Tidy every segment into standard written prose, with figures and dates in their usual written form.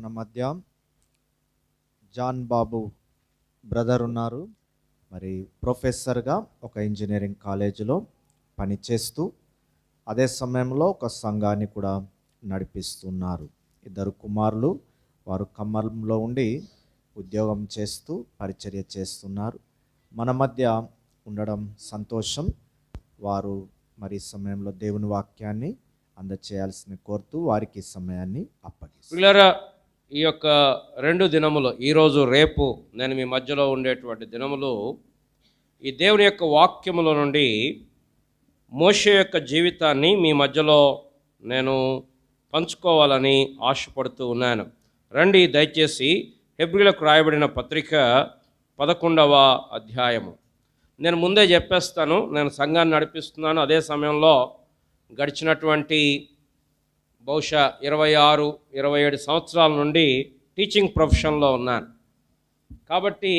మన మధ్య జాన్ బాబు బ్రదర్ ఉన్నారు. మరి ప్రొఫెసర్గా ఒక ఇంజనీరింగ్ కాలేజీలో పనిచేస్తూ అదే సమయంలో ఒక సంఘాన్ని కూడా నడిపిస్తున్నారు. ఇద్దరు కుమారులు, వారు ఖమ్మంలో ఉండి ఉద్యోగం చేస్తూ పరిచర్య చేస్తున్నారు. మన మధ్య ఉండడం సంతోషం. వారు మరి సమయంలో దేవుని వాక్యాన్ని అందచేయాల్సిన కోరుతూ వారికి సమయాన్ని అప్పగిస్తారు. ఈ యొక్క 2 దినములు, ఈరోజు రేపు నేను మీ మధ్యలో ఉండేటువంటి దినములు ఈ దేవుని యొక్క వాక్యముల నుండి మోషే యొక్క జీవితాన్ని మీ మధ్యలో నేను పంచుకోవాలని ఆశపడుతూ ఉన్నాను. రండి, దయచేసి హెబ్రీలకు రాయబడిన పత్రిక 11వ అధ్యాయము. నేను ముందే చెప్పేస్తాను, నేను సంఘాన్ని నడిపిస్తున్నాను. అదే సమయంలో గడిచినటువంటి బహుశా 26-27 సంవత్సరాల నుండి టీచింగ్ ప్రొఫెషన్లో ఉన్నాను. కాబట్టి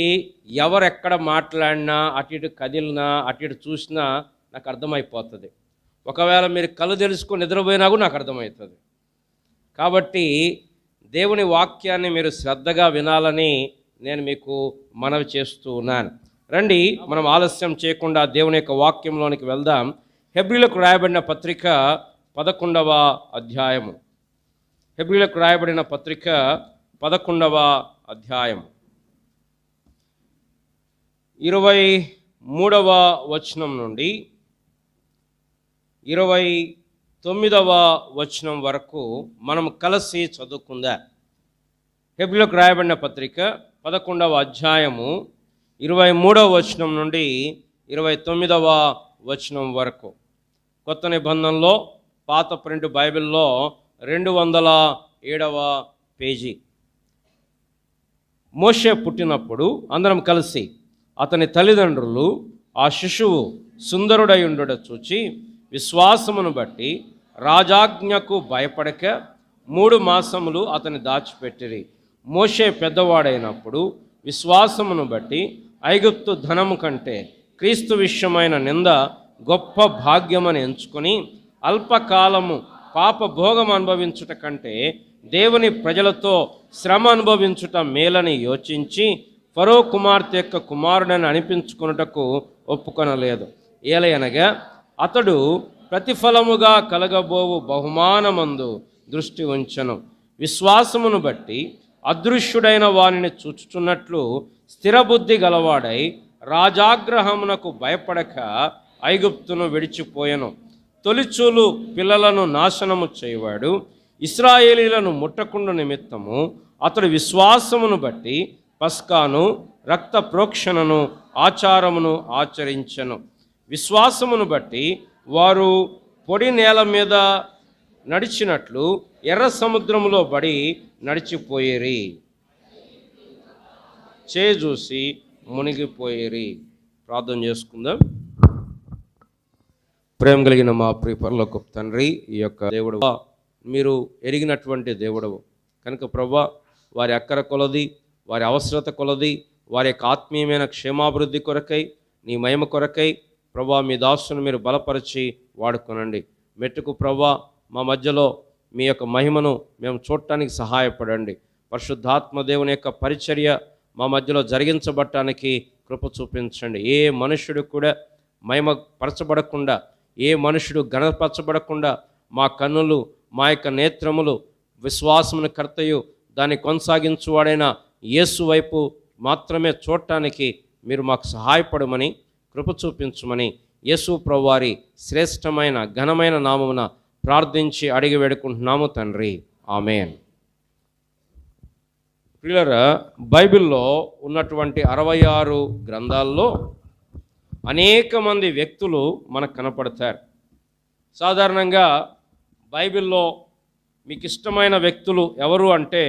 ఎవరెక్కడ మాట్లాడినా, అటు ఇటు కదిలినా, అటు ఇటు చూసినా నాకు అర్థమైపోతుంది. ఒకవేళ మీరు కళ్ళు తెలుసుకొని నిద్రపోయినా కూడా నాకు అర్థమవుతుంది. కాబట్టి దేవుని వాక్యాన్ని మీరు శ్రద్ధగా వినాలని నేను మీకు మనవి చేస్తూ ఉన్నాను. రండి, మనం ఆలస్యం చేయకుండా దేవుని యొక్క వాక్యంలోనికి వెళ్దాం. హెబ్రీలకు రాయబడిన పత్రిక 11వ అధ్యాయము. హెబ్రీలకు రాయబడిన పత్రిక 11వ అధ్యాయము 23వ వచనం నుండి 29వ వచనం వరకు మనం కలిసి చదువుకుందాం. హెబ్రీలకు రాయబడిన పత్రిక 11వ అధ్యాయము 23వ వచనం నుండి 29వ వచనం వరకు. కొత్త నిబంధనలో పాత ప్రింట్ బైబిల్లో 207వ పేజీ. మోషే పుట్టినప్పుడు అందరం కలిసి అతని తల్లిదండ్రులు ఆ శిశువు సుందరుడై ఉండుట చూచి విశ్వాసమును బట్టి రాజాజ్ఞకు భయపడక 3 మాసములు అతని దాచిపెట్టిరి. మోషే పెద్దవాడైనప్పుడు విశ్వాసమును బట్టి ఐగుప్తు ధనము కంటే క్రీస్తు విషయమైన నింద గొప్ప భాగ్యమని ఎంచుకొని అల్పకాలము పాప భోగం అనుభవించుట కంటే దేవుని ప్రజలతో శ్రమ అనుభవించుట మేలని యోచించి ఫరో కుమార్తె యొక్క కుమారుడని అనిపించుకొనుటకు ఒప్పుకొనలేదు. ఏలయనగా అతడు ప్రతిఫలముగా కలగబోవు బహుమానమందు దృష్టి ఉంచెను. విశ్వాసమును బట్టి అదృశ్యుడైన వానిని చూచుచున్నట్లు స్థిరబుద్ధి గలవాడై రాజాగ్రహమునకు భయపడక ఐగుప్తును విడిచిపోయెను. తొలిచూలు పిల్లలను నాశనము చేయవాడు ఇశ్రాయేలీలను ముట్టకుండా నిమిత్తము అతడు విశ్వాసమును బట్టి పస్కాను రక్త ప్రోక్షణను ఆచారమును ఆచరించెను. విశ్వాసమును బట్టి వారు పొడి నేల మీద నడిచినట్లు ఎర్ర సముద్రములో పడి నడిచిపోయేరి, చేజూసి మునిగిపోయేరి. ప్రార్థన చేసుకుందాం. ప్రేమ కలిగిన మా ప్రియ పరలోకపు తండ్రి, ఈ యొక్క దేవుడు మీరు ఎరిగినటువంటి దేవుడవు కనుక ప్రభువా, వారి అక్కర కొలది, వారి అవసరత కొలది, వారి యొక్క ఆత్మీయమైన క్షేమాభివృద్ధి కొరకై, నీ మహిమ కొరకై ప్రభువా మీ దాసును మీరు బలపరిచి వాడుకొనండి. మెట్టుకు ప్రభువా మా మధ్యలో మీ యొక్క మహిమను మేము చూడటానికి సహాయపడండి. పరిశుద్ధాత్మ దేవుని యొక్క పరిచర్య మా మధ్యలో జరిగించబడటానికి కృప చూపించండి. ఏ మనుష్యుడు కూడా మహిమ పరచబడకుండా, ఏ మనుషుడు గణపరచబడకుండా మా కన్నులు, మా యొక్క నేత్రములు విశ్వాసమును కర్తయు దాన్ని కొనసాగించువాడైన యేసు వైపు మాత్రమే చూడటానికి మీరు మాకు సహాయపడమని, కృప చూపించమని యేసు ప్రభువారి శ్రేష్టమైన ఘనమైన నామమున ప్రార్థించి అడిగి వేడుకుంటున్నాము తండ్రి, ఆమేన్. ప్రియులారా, బైబిల్లో ఉన్నటువంటి 66 గ్రంథాల్లో అనేక మంది వ్యక్తులు మనకు కనపడతారు. సాధారణంగా బైబిల్లో మీకు ఇష్టమైన వ్యక్తులు ఎవరు అంటే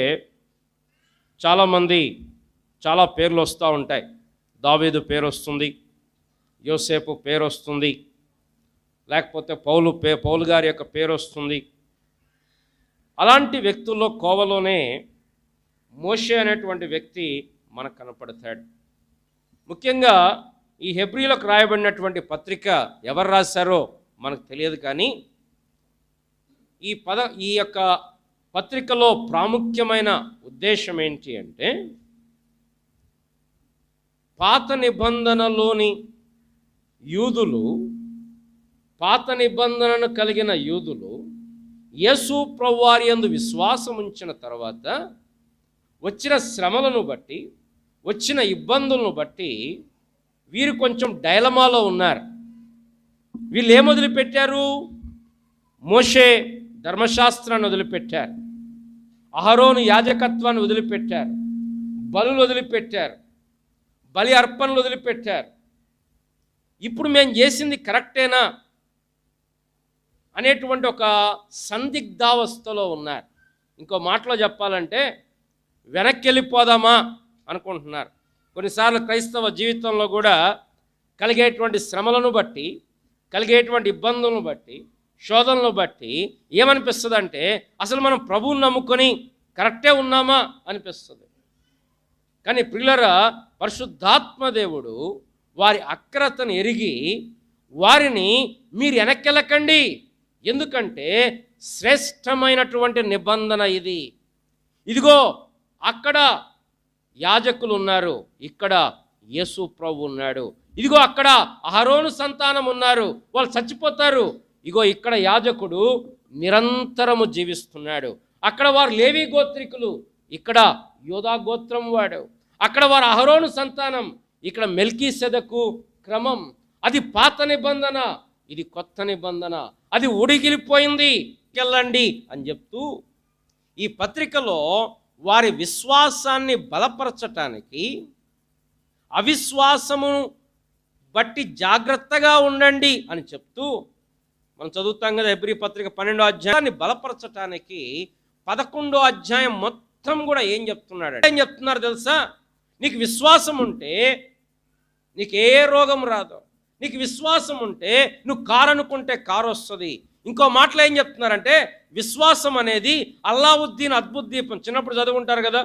చాలామంది చాలా పేర్లు వస్తూ ఉంటాయి. దావీదు పేరు వస్తుంది, యోసేపు పేరు వస్తుంది, లేకపోతే పౌలు గారి యొక్క పేరు వస్తుంది. అలాంటి వ్యక్తుల్లో కోవలోనే మోషే అనేటువంటి వ్యక్తి మనకు కనపడతాడు. ముఖ్యంగా ఈ హెబ్రీలకు రాయబడినటువంటి పత్రిక ఎవరు రాశారో మనకు తెలియదు, కానీ ఈ యొక్క పత్రికలో ప్రాముఖ్యమైన ఉద్దేశం ఏంటి అంటే, పాత నిబంధనలోని యూదులు, పాత నిబంధనను కలిగిన యూదులు యేసు ప్రభువారి యందు విశ్వాసం ఉంచిన తర్వాత వచ్చిన శ్రమలను బట్టి, వచ్చిన ఇబ్బందులను బట్టి వీరు కొంచెం డైలమాలో ఉన్నారు. వీళ్ళు ఏం వదిలిపెట్టారు? మోషే ధర్మశాస్త్రాన్ని వదిలిపెట్టారు, అహరోను యాజకత్వాన్ని వదిలిపెట్టారు, బలులు వదిలిపెట్టారు, బలి అర్పణలు వదిలిపెట్టారు. ఇప్పుడు మేము చేసింది కరెక్టేనా అనేటువంటి ఒక సందిగ్ధావస్థలో ఉన్నారు. ఇంకో మాటలో చెప్పాలంటే వెనక్కి వెళ్ళిపోదామా అనుకుంటున్నారు. కొన్నిసార్లు క్రైస్తవ జీవితంలో కూడా కలిగేటువంటి శ్రమలను బట్టి, కలిగేటువంటి ఇబ్బందులను బట్టి, శోధనలను బట్టి ఏమనిపిస్తుంది అంటే అసలు మనం ప్రభువుని నమ్ముకొని కరెక్టే ఉన్నామా అనిపిస్తుంది. కానీ ప్రియులారా, పరిశుద్ధాత్మ దేవుడు వారి అక్రతను ఎరిగి వారిని మీరు వెనక్కెళ్ళకండి, ఎందుకంటే శ్రేష్టమైనటువంటి నిబంధన ఇది. ఇదిగో అక్కడ యాజకులు ఉన్నారు, ఇక్కడ యేసు ప్రభు ఉన్నాడు. ఇదిగో అక్కడ అహరోను సంతానం ఉన్నారు, వాళ్ళు చచ్చిపోతారు. ఇగో ఇక్కడ యాజకుడు నిరంతరము జీవిస్తున్నాడు. అక్కడ వారు లేవి గోత్రికులు, ఇక్కడ యోధా గోత్రం వాడు. అక్కడ వారు అహరోను సంతానం, ఇక్కడ మెల్కీసెదకు క్రమం. అది పాత నిబంధన, ఇది కొత్త నిబంధన. అది ఉడిగిలిపోయింది, వెళ్ళండి అని చెప్తూ ఈ పత్రికలో వారి విశ్వాసాన్ని బలపరచటానికి, అవిశ్వాసమును బట్టి జాగ్రత్తగా ఉండండి అని చెప్తూ, మనం చదువుతాం కదా హెబ్రీ పత్రిక 12వ అధ్యాయాన్ని బలపరచటానికి 11వ అధ్యాయం మొత్తం కూడా ఏం చెప్తున్నారు తెలుసా? నీకు విశ్వాసం ఉంటే నీకు ఏ రోగం రాదు. నీకు విశ్వాసం ఉంటే నువ్వు కారు అనుకుంటే కారు వస్తుంది. ఇంకో మాటలో ఏం చెప్తున్నారంటే విశ్వాసం అనేది అల్లావుద్దీన్ అద్భుత దీపం. చిన్నప్పుడు చదువుకుంటారు కదా,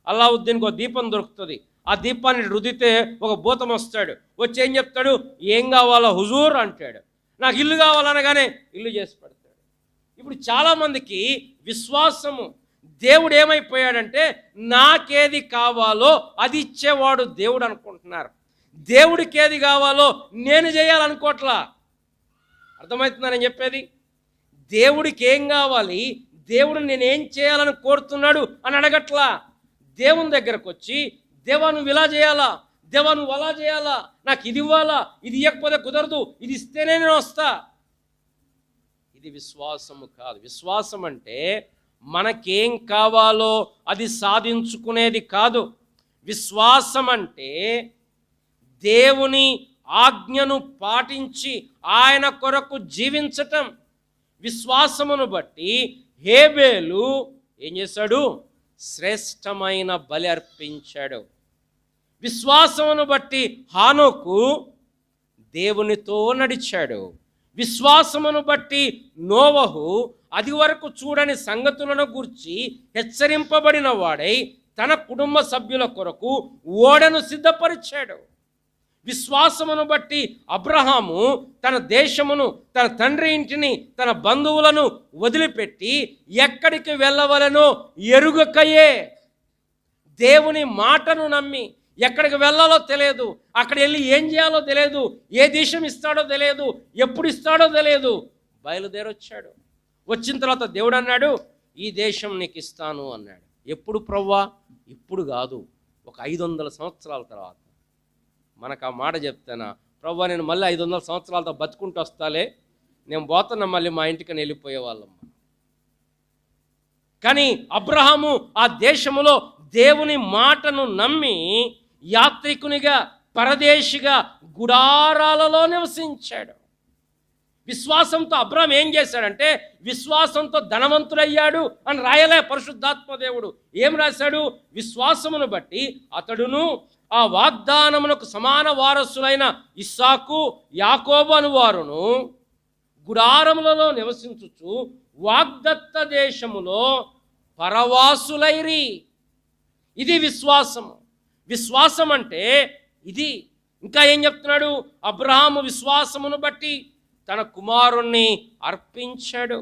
అల్లావుద్దీన్కి ఒక దీపం దొరుకుతుంది. ఆ దీపాన్ని రుదితే ఒక భూతం వస్తాడు, వచ్చి ఏం చెప్తాడు? ఏం కావాలో హుజూర్ అంటాడు. నాకు ఇల్లు కావాలనగానే ఇల్లు చేసి పెడతాడు. ఇప్పుడు చాలామందికి విశ్వాసము, దేవుడు ఏమైపోయాడంటే నాకేది కావాలో అది ఇచ్చేవాడు దేవుడు అనుకుంటున్నారు. దేవుడికి ఏది కావాలో నేను చేయాలనుకోవట్లా. అర్థమవుతుందా నేను చెప్పేది? దేవుడికి ఏం కావాలి, దేవుడు నేనేం చేయాలని కోరుతున్నాడు అని అడగట్లా. దేవుని దగ్గరకు వచ్చి దేవా నువ్వు ఇలా చేయాలా, దేవా నువ్వు అలా చేయాలా, నాకు ఇది ఇవ్వాలా, ఇది ఇవ్వకపోతే కుదరదు, ఇది ఇస్తేనే నేను వస్తా. ఇది విశ్వాసము కాదు. విశ్వాసం అంటే మనకేం కావాలో అది సాధించుకునేది కాదు. విశ్వాసం అంటే దేవుని ఆజ్ఞను పాటించి ఆయన కొరకు జీవించటం. విశ్వాసమును బట్టి హేబేలు ఏం చేశాడు? శ్రేష్టమైన బలి అర్పించాడు. విశ్వాసమును బట్టి హానోకు దేవునితో నడిచాడు. విశ్వాసమును బట్టి నోవహు అది వరకు చూడని సంగతులను గూర్చి హెచ్చరింపబడిన వాడై తన కుటుంబ సభ్యుల కొరకు ఓడను సిద్ధపరిచాడు. విశ్వాసమును బట్టి అబ్రహాము తన దేశమును, తన తండ్రి ఇంటిని, తన బంధువులను వదిలిపెట్టి ఎక్కడికి వెళ్ళవలనో ఎరుగకయే దేవుని మాటను నమ్మి, ఎక్కడికి వెళ్ళాలో తెలియదు, అక్కడ వెళ్ళి ఏం చేయాలో తెలియదు, ఏ దేశం ఇస్తాడో తెలియదు, ఎప్పుడు ఇస్తాడో తెలియదు, బయలుదేరొచ్చాడు. వచ్చిన తర్వాత దేవుడు అన్నాడు ఈ దేశం నీకు ఇస్తాను అన్నాడు. ఎప్పుడు ప్రవ్వా? ఇప్పుడు కాదు, ఒక 500 సంవత్సరాల తర్వాత. మనకు ఆ మాట చెప్తానా? ప్రవ్వా నేను మళ్ళీ 500 సంవత్సరాలతో బతుకుంటూ వస్తాలే, నేను పోతున్నా మళ్ళీ మా ఇంటికి వెళ్ళిపోయే వాళ్ళం. కానీ అబ్రహాము ఆ దేశములో దేవుని మాటను నమ్మి యాత్రికునిగా, పరదేశిగా గుడారాలలో నివసించాడు. విశ్వాసంతో అబ్రహాం ఏం చేశాడంటే విశ్వాసంతో ధనవంతుడయ్యాడు అని రాయలే పరిశుద్ధాత్మ దేవుడు. ఏం రాశాడు? విశ్వాసమును బట్టి అతడును ఆ వాగ్దానమునకు సమాన వారసులైన ఇస్సాకు, యాకోబు అను వారును గుడారములలో నివసించుచు వాగ్దత్త దేశములో పరవాసులైరి. ఇది విశ్వాసము. విశ్వాసం అంటే ఇది. ఇంకా ఏం చెప్తున్నాడు? అబ్రహాము విశ్వాసమును బట్టి తన కుమారుణ్ణి అర్పించాడు.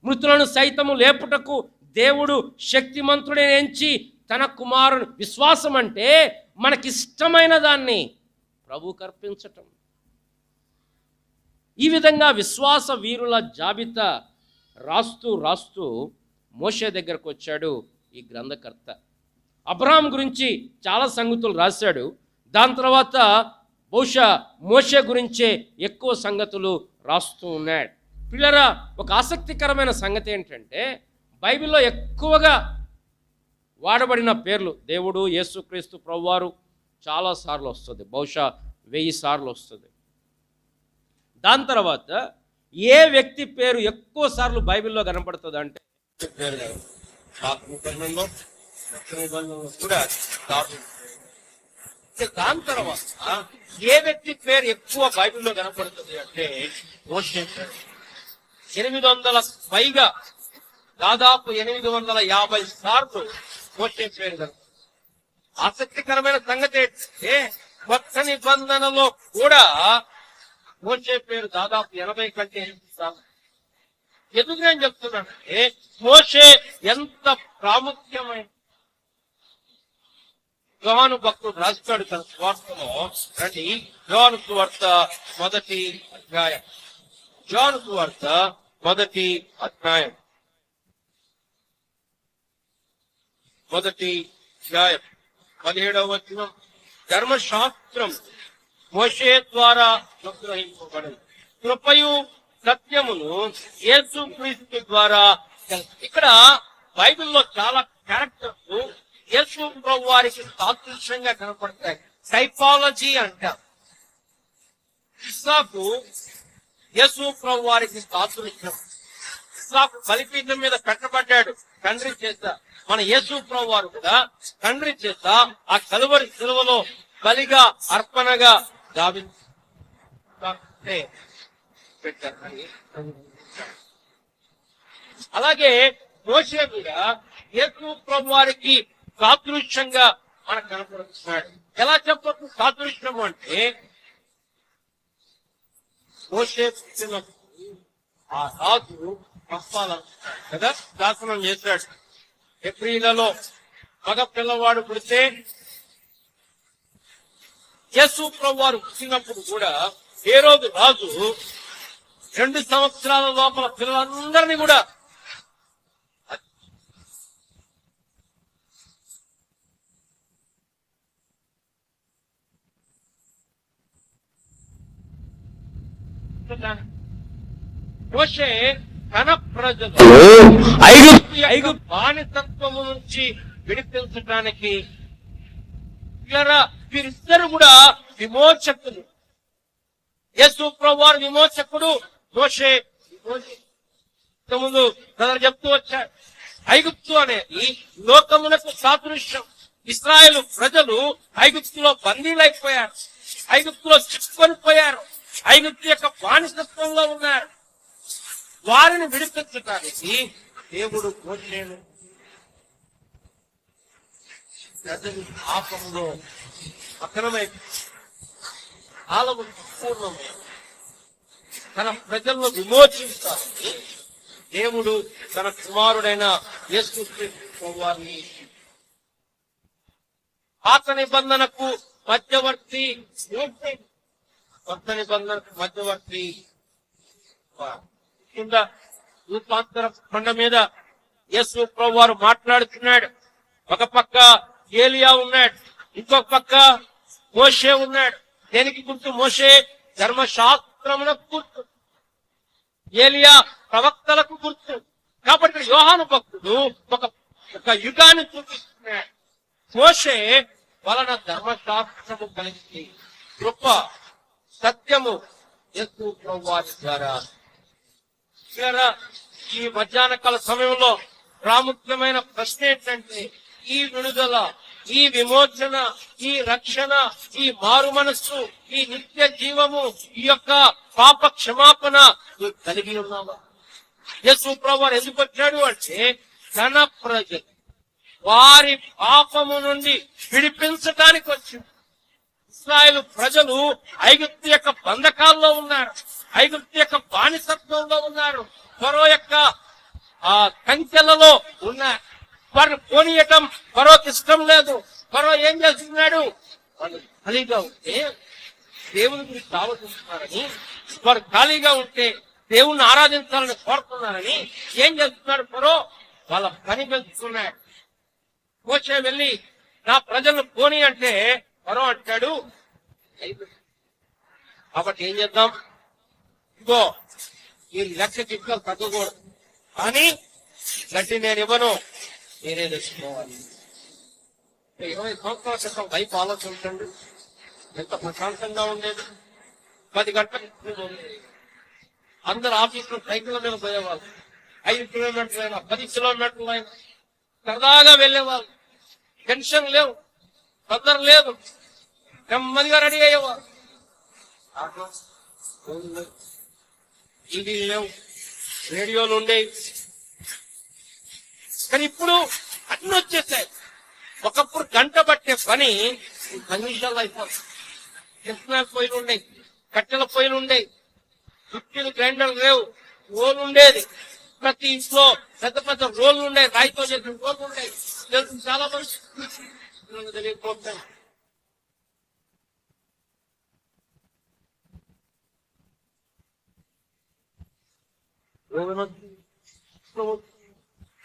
మృతులను సైతము లేపుటకు దేవుడు శక్తిమంతుడని ఎంచి తన కుమారుని, విశ్వాసం అంటే మనకిష్టమైన దాన్ని ప్రభువుకు అర్పించటం. ఈ విధంగా విశ్వాస వీరుల జాబితా రాస్తూ మోషే దగ్గరకు వచ్చాడు ఈ గ్రంథకర్త. అబ్రహాం గురించి చాలా సంగతులు రాశాడు. దాని తర్వాత బహుశా మోషే గురించే ఎక్కువ సంగతులు రాస్తూ ఉన్నాడు. పిల్లరా, ఒక ఆసక్తికరమైన సంగతి ఏంటంటే బైబిల్లో ఎక్కువగా వాడబడిన పేర్లు దేవుడు, యేసుక్రీస్తు ప్రభువారు చాలాసార్లు వస్తుంది, బహుశా 1000 సార్లు వస్తుంది. దాని తర్వాత ఏ వ్యక్తి పేరు ఎక్కువ సార్లు బైబిల్లో కనపడుతుంది అంటే దాని తర్వాత ఏ వ్యక్తి పేరు ఎక్కువ బైబిల్లో కనపడుతుంది అంటే మోషే పేరు. 800 పైగా, దాదాపు 850 సార్లు మోషే పేరు కనపడుతుంది. ఆసక్తికరమైన సంగతి ఏంటంటే కొత్త నిబంధనలో కూడా మోషే పేరు దాదాపు 80 కంటే ఎక్కువ సార్లు. ఎందుకు నేను చెప్తున్నానంటే మోషే ఎంత ప్రాముఖ్యమైన. యోహాను భక్తుడు రాస్తాడు తన స్వార్థలో. రండి, యోహాను సువార్త 1వ అధ్యాయం. యోహాను సువార్త 1వ అధ్యాయం 17వ వచనం. ధర్మశాస్త్రం మోషే ద్వారా అనుగ్రహింపబడింది, కృపయు సత్యమును యేసుక్రీస్తు ద్వారా. ఇక్కడ బైబిల్లో చాలా క్యారెక్టర్స్ యేసు ప్రభు వారికి సాదృశ్యంగా కనపడతాయి. టైపాలజీ అంటారు. ఇస్సాకు యేసు ప్రభు వారికి సాదృశ్యం. ఇస్సాకు బలిపీఠం మీద పెట్టబడ్డాడు తండ్రి చేత. మన యేసు ప్రభు వారు కూడా తండ్రి చేత ఆ కలువరి శిలువలో బలిగా, అర్పణగా పెట్టారు. అలాగే మోషే కూడా యేసు ప్రభు వారికి సాదృశ్యంగా మనకు కనపడుతున్నాడు. ఎలా చెప్పచ్చు సాదృశ్యం అంటే మోషే పుట్టినప్పుడు ఆ రాజు పంపాలనుకున్నాడు కదా, శాసనం చేశాడు. ఏప్రిల్లో మగ పిల్లవాడు పుడితే యేసు ప్రభు వారు పుట్టినప్పుడు కూడా ఏ రోజు రాజు 2 సంవత్సరాల లోపల పిల్లలందరినీ కూడా మోషే తన ప్రజలు ఐగుప్తు బానిసత్వము నుంచి విడిపించడానికి వీరిద్దరు కూడా విమోచకులు. యేసు ప్రభువారు విమోచకుడు, మోషే ముందు చెప్తూ వచ్చాడు. ఐగుప్తు అనేది లోకములకు సాదృశ్యం. ఇశ్రాయేలు ప్రజలు ఐగుప్తులో బందీలైపోయారు, ఐగుప్తులో చిక్కుకొని పోయారు, ఐగుప్తు యొక్క బానిసత్వంలో ఉన్నారు. వారిని విడిపించడానికి దేవుడు మోషేను ప్రజలు పాపంలో అక్రమై కాలము సంపూర్ణమై తన ప్రజలను విమోచించాలని దేవుడు తన కుమారుడైన యేసుక్రీస్తు వారిని పాత నిబంధనకు మధ్యవర్తి, కొత్త నిబంధనకు మధ్యవర్తి కింద రూపాంతర కొండ మీద యేసు ప్రభు వారు మాట్లాడుతున్నాడు. ఒక పక్క ఏలియా ఉన్నాడు, ఇంకొక పక్క మోషే ఉన్నాడు. దేనికి గుర్తు? మోషే ధర్మశాస్త్రములకు గుర్తు, ఏలియా ప్రవక్తలకు గుర్తు. కాబట్టి యోహాను భక్తుడు ఒక యుగాన్ని చూపిస్తున్నాడు. మోషే వలన ధర్మశాస్త్రము కలిసి కృప సత్యము యేసు ప్రభు వారి ద్వారా. ఈ మధ్యాహ్న కాల సమయంలో ప్రాముఖ్యమైన ప్రశ్న ఏంటంటే ఈ విడుదల, ఈ విమోచన, ఈ రక్షణ, ఈ మారు మనస్సు, ఈ నిత్య జీవము, ఈ యొక్క పాప క్షమాపణ కలిగి ఉన్నావా? యేసు ప్రభువు ఎందుకు వచ్చాడు అంటే తన ప్రజలు వారి పాపము నుండి విడిపించడానికి వచ్చింది. ఇశ్రాయేలు ప్రజలు ఐగుప్తు యొక్క బంధకాల్లో ఉన్నారు, ఐగుప్తు యొక్క బానిసత్వంలో ఉన్నారు, ఫరో యొక్క ఆ కంచెలలో ఉన్న వారిని పోనీయటం ఫరోకి ఇష్టం లేదు. ఫరో ఏం చేస్తున్నాడు? వాళ్ళు ఖాళీగా ఉంటే దేవుని గురించి ఆలోచిస్తున్నారని, వారు ఖాళీగా ఉంటే దేవుణ్ణి ఆరాధించాలని కోరుతున్నారని ఏం చేస్తున్నాడు ఫరో? వాళ్ళ పని పెంచుతున్నాడు. మోషే వెళ్ళి నా ప్రజలను పోనీ అంటే ఫరో అంటాడు కాబట్టి ఏం చేద్దాం, ఇగో ఈ లక్ష చిక్కలు తగ్గకూడదు, కానీ గట్టి నేను ఇవ్వను, నేనే తెచ్చుకోవాలి. 20 సంవత్సరాల క్రితం వైపు ఆలోచించండి, ఎంత ప్రశాంతంగా ఉండేది. 10 గంటలకు అందరు ఆఫీసులో సైకిల్ మీద పోయేవాళ్ళు. 5 కిలోమీటర్లు అయినా 10 కిలోమీటర్లు అయినా సరదాగా వెళ్ళేవాళ్ళు. టెన్షన్ లేవు, తొందర లేదు, నెమ్మదిగా రెడీ అయ్యేవాళ్ళు. టీవీలు లేవు, రేడియోలు ఉండేవి. కానీ ఇప్పుడు అన్ని వచ్చేసాయి. ఒకప్పుడు గంట పట్టే పని 10 నిమిషాల్లో అయిపోతుంది. కింద పొయ్యిలు ఉండేవి, కట్టెల పొయ్యిలు ఉండేవి, మిక్సీలు గ్రైండర్లు లేవు, రోలు ఉండేది. ప్రతి ఇంట్లో పెద్ద పెద్ద రోళ్ళు ఉండేవి, రాయితో చేసిన రోళ్ళు ఉండేవి. తెలుసు చాలా మంది తెలియకపోతాం.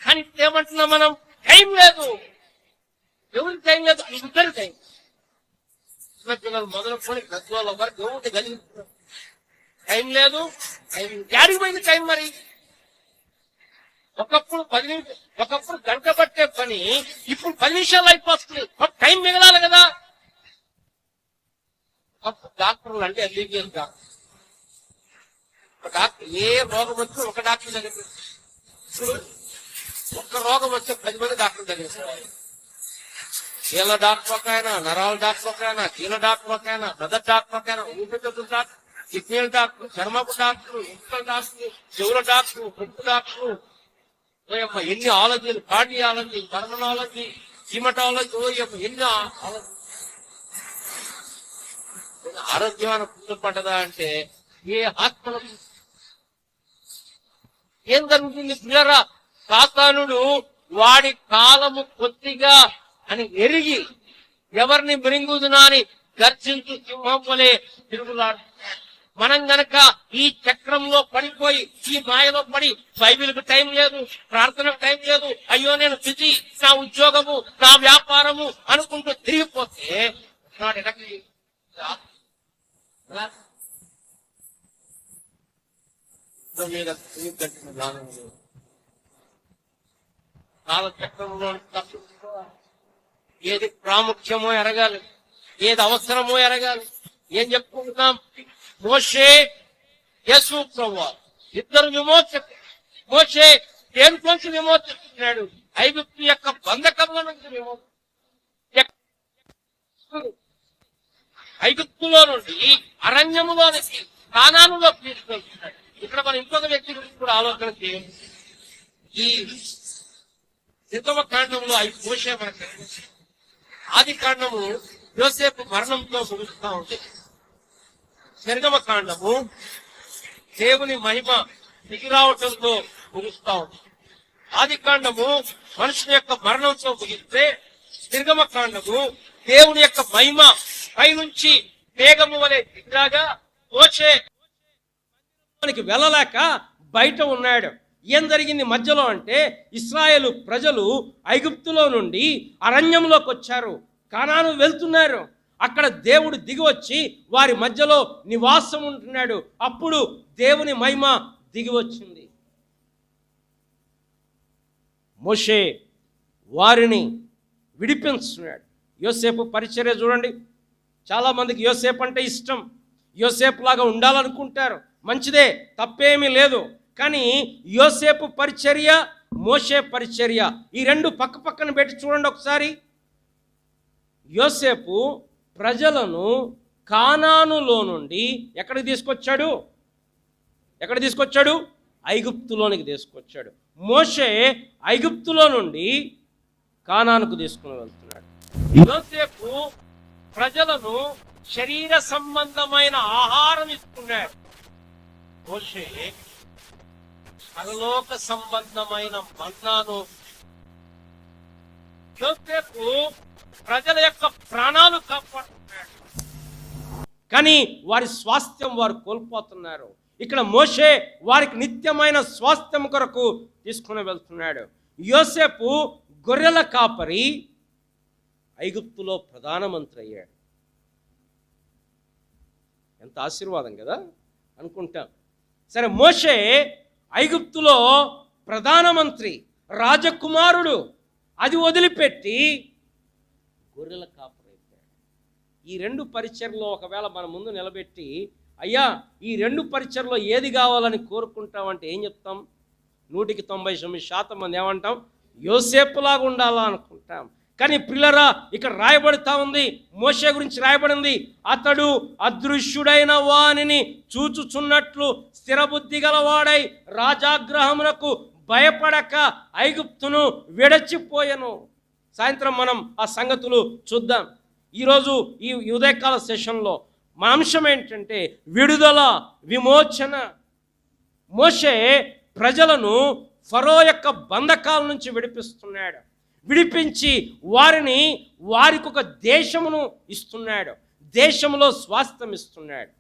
కానీ ఏమంటున్నాం మనం? టైం లేదు. ఎవరికి టైం లేదు? ఇద్దరు టైం. చిన్న పిల్లలు మొదలుకొని పెద్దవాళ్ళ వరకు ఎవరికి కలిగిస్తున్నారు. టైం లేదు. టైం యాడికి పోయింది టైం? మరి ఒకప్పుడు 10 నిమిషాలు, ఒకప్పుడు గంట పట్టే పని ఇప్పుడు 10 నిమిషాలు అయిపోతుంది. టైం మిగలాలి కదా. అప్పుడు డాక్టర్లు అంటే ఎంబీబీఎస్ డాక్టర్, డాక్టర్ ఏ రోగం వచ్చినా ఒక డాక్టర్ దగ్గర, ఒక్క రోగం వస్తే 10 మంది డాక్టర్ దగ్గర. కీళ్ళ డాక్టర్ ఒక ఆయన, నరాల డాక్టర్ ఒక ఆయన, కీళ్ళ డాక్టర్ ఒక ఆయన, మెదడు డాక్టర్ ఒక ఆయన, ఊపిరితిత్తుల డాక్టర్, కిడ్నీల డాక్టర్, చర్మపు డాక్టర్, ఇంట్లో డాక్టర్, చెవుల డాక్టర్, ముక్కు డాక్టర్, ఎన్ని ఆలోచనలు, కార్డియాలజీ, పల్మనాలజీ, హిమటాలజీ, ఎన్ని ఆలోచనలు. ఆరోగ్యమైన పుస్తకం పడ్డదా అంటే ఏ హాస్పిటల్ ఏం జరుగుతుంది? పిల్లరా, సాతానుడు వాడి కాలము కొద్దిగా అని ఎరిగి ఎవరిని మృంగుదునా అని గర్జించు సింహం వలె తిరుగులాడు. మనం గనక ఈ చక్రంలో పడిపోయి, ఈ మాయలో పడి, బైబిల్కి టైం లేదు, ప్రార్థనకు టైం లేదు, అయ్యో నేను బిజీ, నా ఉద్యోగము, నా వ్యాపారము అనుకుంటూ తిరిగిపోతే కాలచక్రంలో ఏది ప్రాముఖ్యమో ఎరగాలి, ఏది అవసరమో ఎరగాలి. ఏం చెప్పుకుంటున్నాం? మోషే, యేసు ప్రభువు ఇద్దరు విమోచకులు. మోషే దేనికోసం విమోచిస్తున్నాడు? ఐగుప్తు యొక్క బంధకంలో నుంచి ఐగుప్తులో నుండి అరణ్యములోనికి, కానానులో తీసుకెళ్తున్నాడు. ఇక్కడ మనం ఇంకొక వ్యక్తి గురించి కూడా ఆలోచన చేయండి. ఈ నిర్గమ కాండంలో మోషే మనకు ఆది కాండము యోసేపు మరణంతో ముగుస్తూ ఉంది. నిర్గమ కాండము దేవుని మహిమ దిగిరావటంతో ముగుస్తూ ఉంది. ఆది కాండము మనుషుని యొక్క మరణంతో ముగిస్తే, నిర్గమ కాండము దేవుని యొక్క మహిమ పైనుంచి మేఘము వలె దిగిరాగా మోషే వెళ్ళలేక బయట ఉన్నాడు. ఏం జరిగింది మధ్యలో అంటే, ఇశ్రాయేలు ప్రజలు ఐగుప్తులో నుండి అరణ్యంలోకి వచ్చారు, కానాను వెళ్తున్నారు. అక్కడ దేవుడు దిగి వచ్చి వారి మధ్యలో నివాసం ఉంటున్నాడు. అప్పుడు దేవుని మహిమ దిగి వచ్చింది. మోషే వారిని విడిపించున్నాడు. యోసేపు పరిచర్య చూడండి. చాలామందికి యోసేపు అంటే ఇష్టం, యోసేపు లాగా ఉండాలనుకుంటారు. మంచిదే, తప్పేమీ లేదు. కానీ యోసేపు పరిచర్య, మోషే పరిచర్య, ఈ రెండు పక్క పక్కన పెట్టి చూడండి ఒకసారి. యోసేపు ప్రజలను కానానులో నుండి ఎక్కడికి తీసుకొచ్చాడు? ఎక్కడ తీసుకొచ్చాడు? ఐగుప్తులోనికి తీసుకొచ్చాడు. మోషే ఐగుప్తులో నుండి కానానుకు తీసుకుని వెళ్తున్నాడు. యోసేపు ప్రజలను శరీర సంబంధమైన ఆహారం ఇస్తున్నాడు. మోషే పరలోక సంబంధమైన మన్నాను యోసేపు ప్రజల యొక్క ప్రాణాలు కాపాడుతున్నాడు, కానీ వారి స్వాస్థ్యం వారు కోల్పోతున్నారు. ఇక్కడ మోషే వారికి నిత్యమైన స్వాస్థ్యం కొరకు తీసుకుని వెళ్తున్నాడు. యోసేపు గొర్రెల కాపరి ఐగుప్తులో ప్రధానమంత్రి అయ్యాడు. ఎంత ఆశీర్వాదం కదా అనుకుంటాం. సరే, మోషే ఐగుప్తులో ప్రధానమంత్రి, రాజకుమారుడు, అది వదిలిపెట్టి గొర్రెల కాపరి అయిపోయాడు. ఈ రెండు పరిచర్లో ఒకవేళ మన ముందు నిలబెట్టి, అయ్యా ఈ రెండు పరిచర్లో ఏది కావాలని కోరుకుంటామంటే ఏం చెప్తాం? 199% మంది ఏమంటాం? యోసేపులాగా ఉండాలా అనుకుంటాం. కానీ పిల్లరా, ఇక్కడ రాయబడుతూ ఉంది, మోషే గురించి రాయబడింది, అతడు అదృశ్యుడైన వానిని చూచుచున్నట్లు స్థిరబుద్ధి గలవాడై రాజాగ్రహమునకు భయపడక ఐగుప్తును విడచిపోయెను. సాయంత్రం మనం ఆ సంగతులు చూద్దాం. ఈరోజు ఈ ఉదయకాల సెషన్లో మా అంశం ఏంటంటే విడుదల, విమోచన. మోషే ప్రజలను ఫరో యొక్క బంధకాల నుంచి విడిపిస్తున్నాడు. విడిపించి వారికి ఒక దేశమును ఇస్తున్నాడు, దేశంలో స్వాస్థ్యం ఇస్తున్నాడు.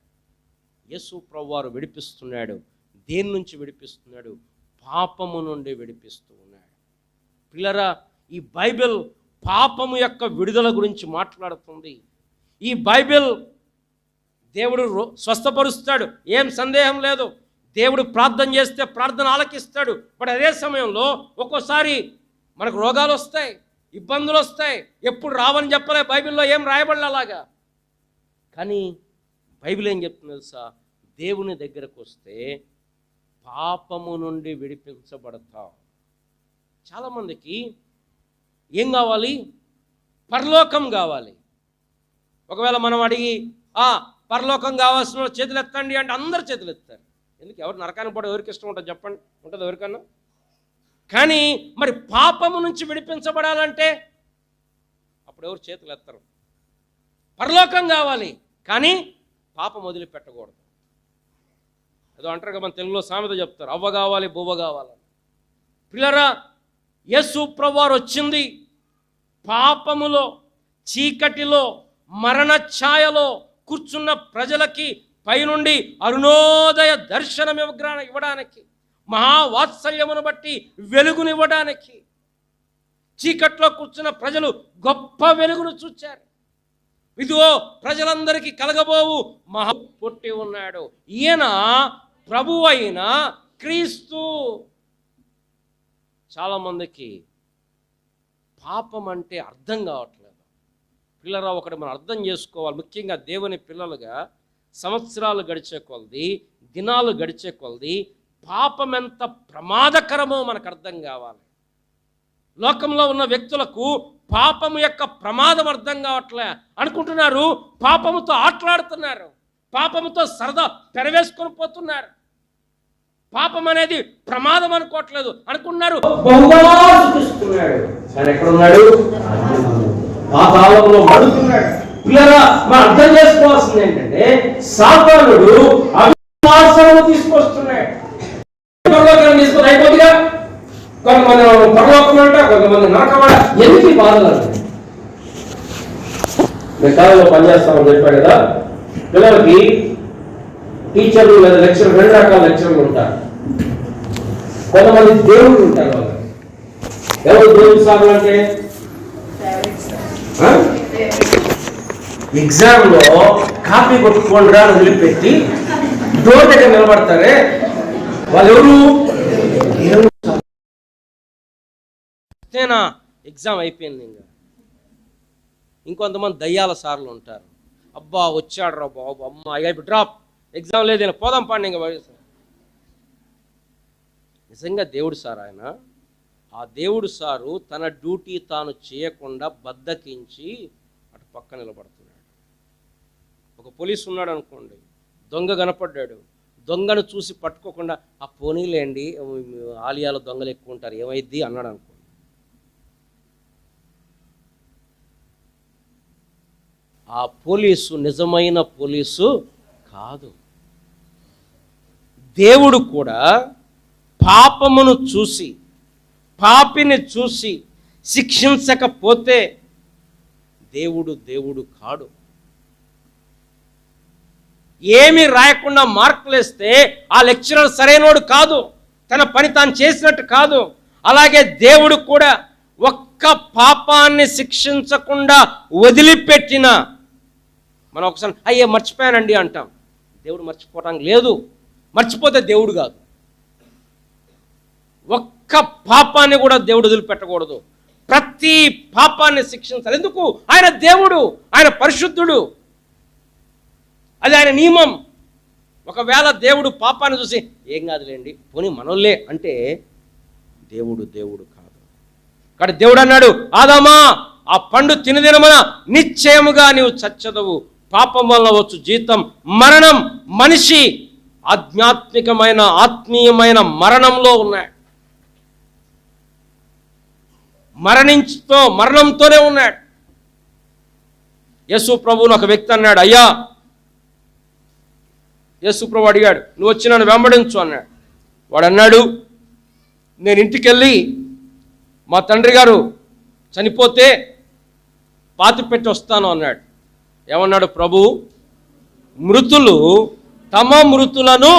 యేసు ప్రభువారు విడిపిస్తున్నాడు. దేని నుంచి విడిపిస్తున్నాడు? పాపము నుండి విడిపిస్తూ ఉన్నాడు. పిల్లరా, ఈ బైబిల్ పాపము యొక్క విడుదల గురించి మాట్లాడుతుంది. ఈ బైబిల్ దేవుడు స్వస్థపరుస్తాడు, ఏం సందేహం లేదు. దేవుడు ప్రార్థన చేస్తే ప్రార్థన ఆలకిస్తాడు. బట్ అదే సమయంలో ఒక్కోసారి మనకు రోగాలు వస్తాయి, ఇబ్బందులు వస్తాయి. ఎప్పుడు రావని చెప్పలే, బైబిల్లో ఏం రాయబడలే అలాగా. కానీ బైబిల్ ఏం చెప్తుంది తెలుసా? దేవుని దగ్గరకు వస్తే పాపము నుండి విడిపించబడతావు. చాలామందికి ఏం కావాలి? పరలోకం కావాలి. ఒకవేళ మనం అడిగి పరలోకం కావాల్సిన చేతులు ఎత్తండి అంటే అందరు చేతులు ఎత్తారు. ఎందుకు? ఎవరు నరకానికి పోవడం ఎవరికి ఇష్టం ఉంటుంది చెప్పండి? ఉంటుంది ఎవరికన్నా? కానీ మరి పాపము నుంచి విడిపించబడాలంటే అప్పుడు ఎవరు చేతులు ఎత్తరు. పరలోకం కావాలి, కానీ పాపం వదిలిపెట్టకూడదు. ఏదో అంటారు కదా, మన తెలుగులో సామెత చెప్తారు, అవ్వ కావాలి బువ్వ కావాలని. పిల్లరా, యేసు ప్రభువారు వచ్చింది పాపములో, చీకటిలో, మరణ ఛాయలో కూర్చున్న ప్రజలకి పైనుండి అరుణోదయ దర్శనం ఇవ్వడానికి, మహావాత్సల్యమును బట్టి వెలుగునివ్వడానికి. చీకట్లో కూర్చున్న ప్రజలు గొప్ప వెలుగును చూచారు. ఇదిగో ప్రజలందరికీ కలగబోవు మహా పుట్టి ఉన్నాడు. ఈయన ప్రభువు అయిన క్రీస్తు. చాలామందికి పాపం అంటే అర్థం కావట్లేదు. పిల్లరా, ఒకటి మనం అర్థం చేసుకోవాలి. ముఖ్యంగా దేవుని పిల్లలుగా సంవత్సరాలు గడిచే కొలది, దినాలు గడిచే కొలది పాపం ఎంత ప్రమాదకరమో మనకు అర్థం కావాలి. లోకంలో ఉన్న వ్యక్తులకు పాపము యొక్క ప్రమాదం అర్థం కావట్లే. అనుకుంటున్నారు పాపముతో ఆటలాడుతున్నారు, పాపముతో సరదా పెరవేసుకొని పోతున్నారు. పాపం అనేది ప్రమాదం అనుకోవట్లేదు, అనుకున్నారు బహుగా చూపిస్తున్నాడు. కానీ ఎక్కడున్నాడు? పాతాళంలో మడుతున్నాడు. పిల్లరా, మనం అర్థం చేసుకోవాల్సింది ఏంటంటే సాతానుడు అవిశ్వాసము తీసుకొస్తున్నాడు. పరలోకం తీసుకొని అయిపోతుందిగా, కొంతమంది పరలోకం అంట, కొంతమంది నరకం అంట. ఎందుకు బాధలు? మేము కాలంలో పనిచేస్తామని చెప్పాడు కదా, పిల్లలకి టీచర్లు లేదా లెక్చర్లు 2 రకాల లెక్చర్లు ఉంటారు. కొంతమంది దేవుళ్ళు ఉంటారు. వాళ్ళు ఎవరు దేవుడు సార్లు అంటే ఎగ్జామ్లో కాపీ కొట్టుకోండి రా వదిలిపెట్టి డోర్ దగ్గర నిలబడతారే వాళ్ళు ఎవరు? ఎగ్జామ్ అయిపోయింది. ఇంకొంతమంది దయ్యాల సార్లు ఉంటారు. అబ్బా వచ్చాడు రా బాబు, అమ్మ అయిపోయి డ్రాప్, ఎగ్జామ్ లేదు, పోదాం పండి. ఇంకా నిజంగా దేవుడు సార్ ఆయన. ఆ దేవుడు సారు తన డ్యూటీ తాను చేయకుండా బద్దకించి అటు పక్క నిలబడుతున్నాడు. ఒక పోలీసు ఉన్నాడు అనుకోండి, దొంగ కనపడ్డాడు, దొంగను చూసి పట్టుకోకుండా ఆ పోనీలేండి ఆలయాలో దొంగలు ఎక్కువ ఉంటారు ఏమైద్ది అన్నాడు అనుకోండి. ఆ పోలీసు నిజమైన పోలీసు కాదు. దేవుడు కూడా పాపమును చూసి, పాపిని చూసి శిక్షించకపోతే దేవుడు కాడు. ఏమీ రాయకుండా మార్కులేస్తే ఆ లెక్చరర్ సరైనోడు కాదు, తన పని తాను చేసినట్టు కాదు. అలాగే దేవుడు కూడా ఒక్క పాపాన్ని శిక్షించకుండా వదిలిపెట్టిన, మనం ఒకసారి అయ్యే మర్చిపోయానండి అంటాం. దేవుడు మర్చిపోవటానికి లేదు, మర్చిపోతే దేవుడు కాదు. ఒక్క పాపాన్ని కూడా దేవుడు వదిలిపెట్టకూడదు, ప్రతి పాపాన్ని శిక్షించాలి. ఎందుకు? ఆయన దేవుడు, ఆయన పరిశుద్ధుడు, అది ఆయన నియమం. ఒకవేళ దేవుడు పాపాన్ని చూసి ఏం కాదులేండి పోనీ మనోళ్ళే అంటే దేవుడు కాదు. కాబట్టి దేవుడు అన్నాడు, ఆదామా ఆ పండు తినదినమన నిశ్చయముగా నీవు చచ్చదవు, పాపం వలన వచ్చు జీతం మరణం. మనిషి ఆధ్యాత్మికమైన ఆత్మీయమైన మరణంలో ఉన్నాడు, మరణంతోనే ఉన్నాడు. యేసు ప్రభువును ఒక వ్యక్తి అన్నాడు, అయ్యా, యేసు ప్రభు అడిగాడు, నువ్వు వచ్చి నన్ను వెంబడించు అన్నాడు. వాడు అన్నాడు, నేను ఇంటికి వెళ్ళి మా తండ్రి గారు చనిపోతే పాతిపెట్టి వస్తాను అన్నాడు. ఏమన్నాడు ప్రభు? మృతులు తమ మృతులను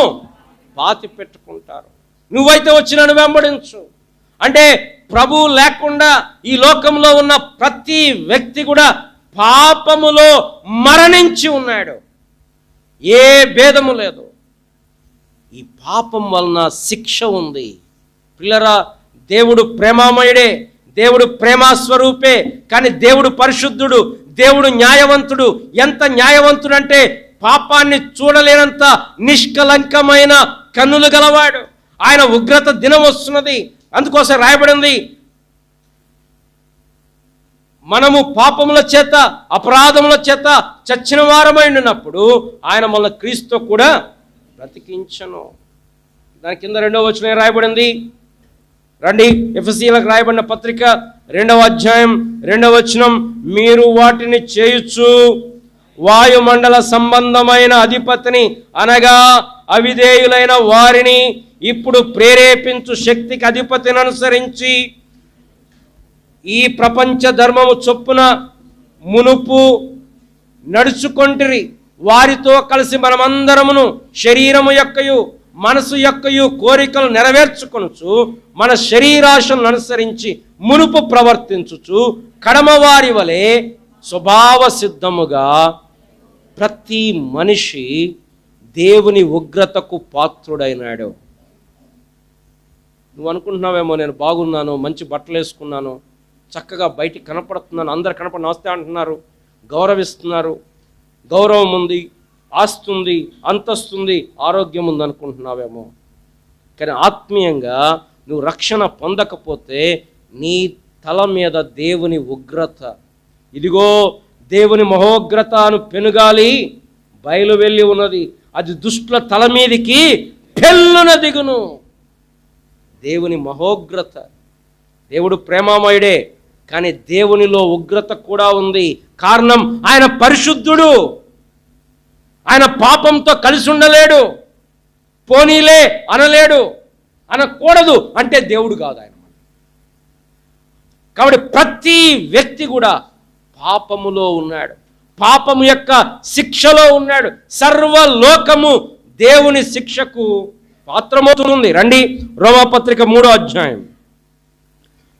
పాతి పెట్టుకుంటారు, నువ్వైతే వచ్చి నన్ను వెంబడించు. అంటే ప్రభువు లేకుండా ఈ లోకంలో ఉన్న ప్రతి వ్యక్తి కూడా పాపములో మరణించి ఉన్నాడు, ఏ భేదము లేదు. ఈ పాపం వలన శిక్ష ఉంది. పిల్లరా, దేవుడు ప్రేమామయుడే, దేవుడు ప్రేమాస్వరూపే, కానీ దేవుడు పరిశుద్ధుడు, దేవుడు న్యాయవంతుడు. ఎంత న్యాయవంతుడు అంటే పాపాన్ని చూడలేనంత నిష్కలంకమైన కన్నులు గలవాడు. ఆయన ఉగ్రత దినం వస్తున్నది, అందుకోసం రాయబడింది, మనము పాపముల చేత అపరాధముల చేత చచ్చిన వారమై ఉన్నప్పుడు ఆయన మన క్రీస్తు కూడా బ్రతికించను. దాని కింద 2వ వచనం రాయబడింది. రండి, ఎఫెసీయులకు రాయబడిన పత్రిక 2వ అధ్యాయం 2వ వచనం, మీరు వాటిని చేయుచు వాయుమండల సంబంధమైన అధిపతిని అనగా అవిధేయులైన వారిని ఇప్పుడు ప్రేరేపించు శక్తికి అధిపతిని అనుసరించి ఈ ప్రపంచ ధర్మము చొప్పున మునుపు నడుచుకొంటిరి. వారితో కలిసి మనమందరమును శరీరము యొక్కయు మనసు యొక్కయు కోరికలు నెరవేర్చుకొనుచు మన శరీరాశలను అనుసరించి మునుపు ప్రవర్తించుచు కడమవారి వలె స్వభావ సిద్ధముగా ప్రతి మనిషి దేవుని ఉగ్రతకు పాత్రుడైనాడు. నువ్వు అనుకుంటున్నావేమో, నేను బాగున్నాను, మంచి బట్టలు వేసుకున్నాను, చక్కగా బయటికి కనపడుతున్నాను, అందరు కనపడి నమస్తే అంటున్నారు, గౌరవిస్తున్నారు, గౌరవం ఉంది, ఆస్తి ఉంది, అంతస్తుంది, ఆరోగ్యం ఉంది అనుకుంటున్నావేమో. కానీ ఆత్మీయంగా నువ్వు రక్షణ పొందకపోతే నీ తల మీద దేవుని ఉగ్రత, ఇదిగో దేవుని మహోగ్రత అను పెనుగాలి బయలు వెళ్ళి ఉన్నది, అది దుష్టుల తల మీదికి పెళ్ళున దిగును. దేవుని మహోగ్రత. దేవుడు ప్రేమామయుడే, కానీ దేవునిలో ఉగ్రత కూడా ఉంది. కారణం, ఆయన పరిశుద్ధుడు, ఆయన పాపంతో కలిసి ఉండలేడు, పోనీలే అనలేడు, అనకూడదు అంటే దేవుడు కాదు ఆయన. కాబట్టి ప్రతి వ్యక్తి కూడా పాపములో ఉన్నాడు, పాపము యొక్క శిక్షలో ఉన్నాడు. సర్వలోకము దేవుని శిక్షకు పాత్రమవుతుంది. రండి, రోమాపత్రిక 3వ అధ్యాయం,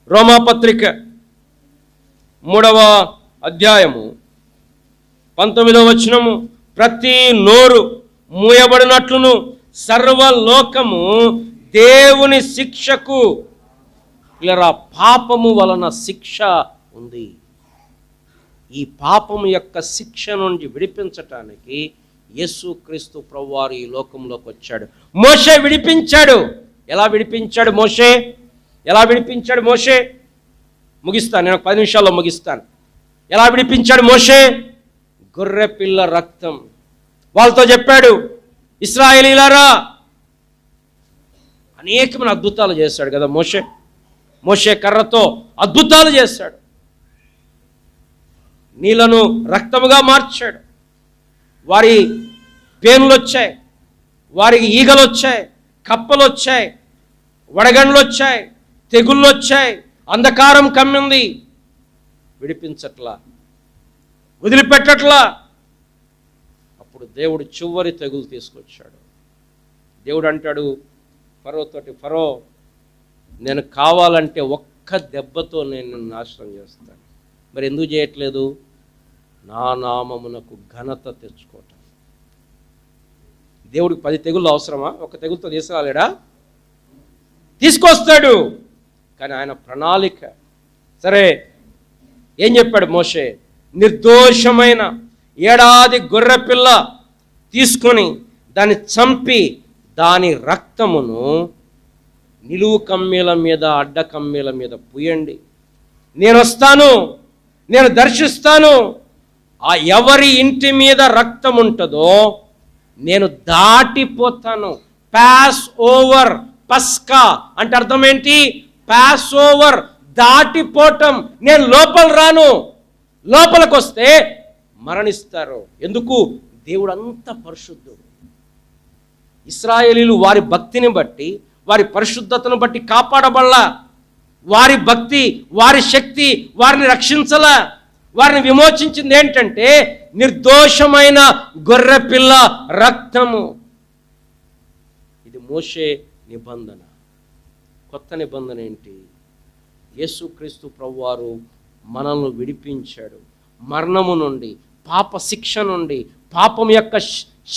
రోమాపత్రిక 3వ అధ్యాయము 19వ వచనము, ప్రతి నోరు మూయబడినట్లును సర్వలోకము దేవుని శిక్షకు, ఇలా పాపము వలన శిక్ష ఉంది. ఈ పాపము యొక్క శిక్ష నుండి విడిపించటానికి యేసుక్రీస్తు ప్రభువారు ఈ లోకంలోకి వచ్చాడు. మోషే విడిపించాడు. ఎలా విడిపించాడు మోషే? ఎలా విడిపించాడు మోషే? ముగిస్తాను, నేను 10 నిమిషాల్లో ముగిస్తాను. ఎలా విడిపించాడు మోషే? గొర్రె పిల్ల రక్తం. వాళ్ళతో చెప్పాడు, ఇశ్రాయేలీయులారా, అనేకమైన అద్భుతాలు చేశాడు కదా మోషే. మోషే కర్రతో అద్భుతాలు చేశాడు, నీళ్లను రక్తముగా మార్చాడు. వారి పేనులు వచ్చాయి, వారికి ఈగలు వచ్చాయి, కప్పలు వచ్చాయి, వడగండ్లు వచ్చాయి, తెగుళ్ళు వచ్చాయి, అంధకారం కమ్మింది, విడిపించట్లా, వదిలిపెట్టట్లా. అప్పుడు దేవుడు చివరి తెగులు తీసుకొచ్చాడు. దేవుడు అంటాడు ఫరోతోటి, ఫరో, నేను కావాలంటే ఒక్క దెబ్బతో నేను నాశనం చేస్తాను. మరి ఎందుకు చేయట్లేదు? నా నామమునకు ఘనత తెచ్చుకోవటం. దేవుడికి 10 తెగుళ్ళు అవసరమా? ఒక తెగులతో తీసుకురాలేడా? తీసుకొస్తాడు. కానీ ఆయన ప్రణాళిక సరే. ఏం చెప్పాడు మోషే? నిర్దోషమైన ఏడాది గొర్రెపిల్ల తీసుకొని దాన్ని చంపి దాని రక్తమును నిలువు కమ్మీల మీద, అడ్డ కమ్మీల మీద పూయండి. నేను వస్తాను, నేను దర్శిస్తాను. ఆ ఎవరి ఇంటి మీద రక్తం ఉంటుందో నేను దాటిపోతాను. పాస్ ఓవర్, పస్కా అంటే అర్థం ఏంటి? పాస్ ఓవర్, దాటిపోవటం. నేను లోపల రాను. లోపలికి వస్తే మరణిస్తారు. ఎందుకు? దేవుడు అంత పరిశుద్ధుడు. ఇశ్రాయేలీలు వారి భక్తిని బట్టి, వారి పరిశుద్ధతను బట్టి కాపాడబడలా. వారి భక్తి, వారి శక్తి వారిని రక్షించలా. వారిని విమోచించింది ఏంటంటే నిర్దోషమైన గొర్రెపిల్ల రక్తము. ఇది మోషే నిబంధన. కొత్త నిబంధన ఏంటి? యేసుక్రీస్తు ప్రభువారు మనల్ని విడిపించాడు మరణము నుండి, పాప శిక్ష నుండి, పాపము యొక్క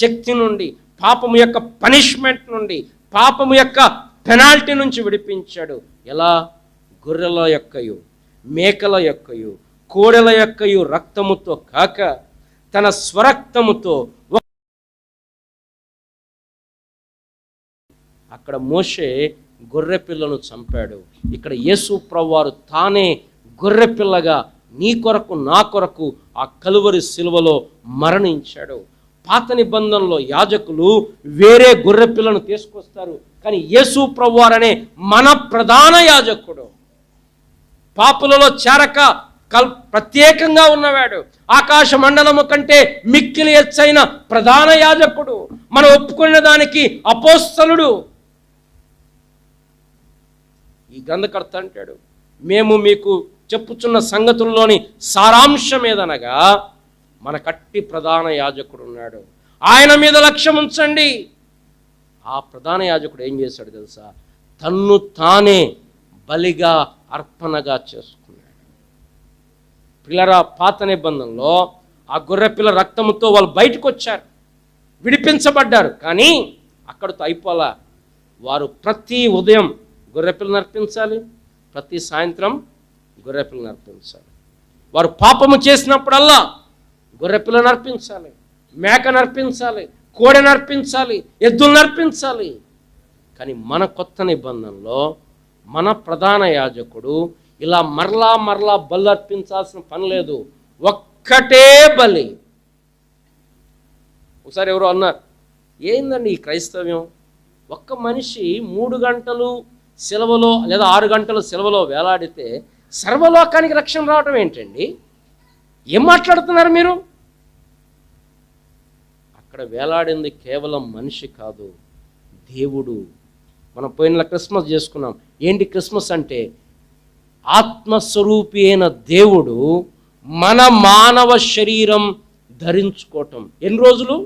శక్తి నుండి, పాపము యొక్క పనిష్మెంట్ నుండి, పాపము యొక్క పెనాల్టీ నుంచి విడిపించాడు. ఎలా? గొర్రెల యొక్కయు, మేకల యొక్కయు, కోడెల యొక్కయు రక్తముతో కాక తన స్వరక్తముతో. అక్కడ మోషే గొర్రెపిల్లను చంపాడు. ఇక్కడ యేసు ప్రభువారు తానే గొర్రెపిల్లగా నీ కొరకు, నా కొరకు ఆ కలువరి శిలువలో మరణించాడు. పాత నిబంధనలో యాజకులు వేరే గొర్రెపిల్లను తీసుకొస్తారు, కానీ యేసు ప్రభువారు అనే మన ప్రధాన యాజకుడు, పాపులలో చేరక ప్రత్యేకంగా ఉన్నవాడు, ఆకాశ మండలము కంటే మిక్కిలి ఎచ్చైన ప్రధాన యాజకుడు, మనం ఒప్పుకున్న దానికి అపోస్తలుడు. ఈ గ్రంథకర్త అంటాడు, మేము మీకు చెప్పుచున్న సంగతుల్లోని సారాంశం ఏదనగా మన కట్టి ప్రధాన యాజకుడు ఉన్నాడు, ఆయన మీద లక్ష్యం ఉంచండి. ఆ ప్రధాన యాజకుడు ఏం చేశాడు తెలుసా? తన్ను తానే బలిగా, అర్పణగా చేసుకున్నాడు. పిల్లరా, పాత నిబంధనలో ఆ గొర్రెపిల్ల రక్తముతో వాళ్ళు బయటకు వచ్చారు, విడిపించబడ్డారు. కానీ అక్కడితో అయిపోలా. వారు ప్రతి ఉదయం గొర్రెపిల్లను అర్పించాలి, ప్రతి సాయంత్రం గొర్రెపిల్లను అర్పించాలి. వారు పాపము చేసినప్పుడల్లా గొర్రెపిల్లను అర్పించాలి, మేకను అర్పించాలి, కోడెను అర్పించాలి, ఎద్దులను అర్పించాలి. కానీ మన కొత్త నిబంధనలో మన ప్రధాన యాజకుడు ఇలా మరలా మరలా బలి అర్పించాల్సిన పని లేదు, ఒక్కటే బలి. ఒకసారి ఎవరో అన్నారు, ఏందండి ఈ క్రైస్తవ్యం, ఒక్క మనిషి 3 గంటలు సెలవులో లేదా 6 గంటలు సెలవులో వేలాడితే సర్వలోకానికి రక్షణ రావటం ఏంటండి? ఏం మాట్లాడుతున్నారు మీరు? అక్కడ వేలాడింది కేవలం మనిషి కాదు, దేవుడు. మనం పోయిన క్రిస్మస్ చేసుకున్నాం. ఏంటి క్రిస్మస్ అంటే? ఆత్మస్వరూపి అయిన దేవుడు మన మానవ శరీరం ధరించుకోవటం. ఎన్ని రోజులు?